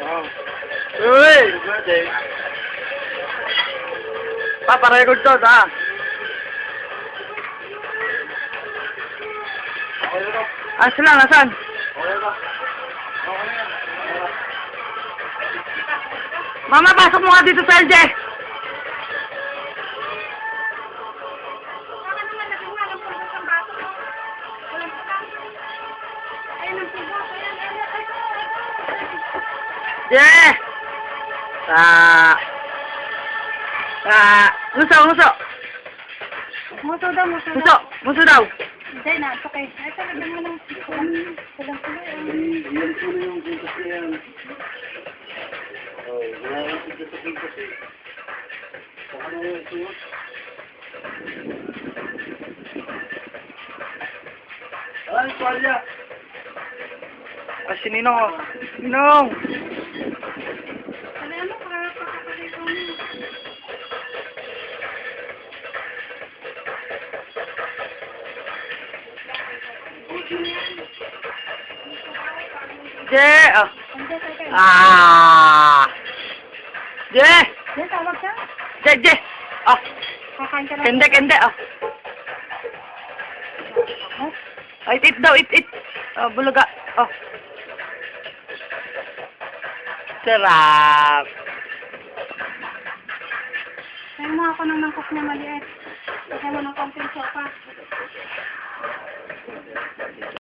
Uy! Paparecord to, ha? Asan lang, asan? Mama, pasok mo nga dito sa LJ! Yeah! Muso! Muso daw, muso daw. Muso! Muso daw! Hindi na, it's okay. Ay, talagang mo lang. Walang tuloy. Yan po na yung pintas na yan. Oh, wala lang pintas sa pintas eh. Saka na yung suot. Ay, palya! Ah, si Ninong, oh. Ninong! Ano mo, para pagkakalit ko mo. Je! Oh. Hindi, teka. Je! Yan, tawag ka? Je! Oh. Kakain ka lang. Kende, oh. Ay, eat daw, eat. Oh, bulaga. Oh. Sarap. Kaya mo ako ng mangkok na maliit. Kaya mo ng konting sopa.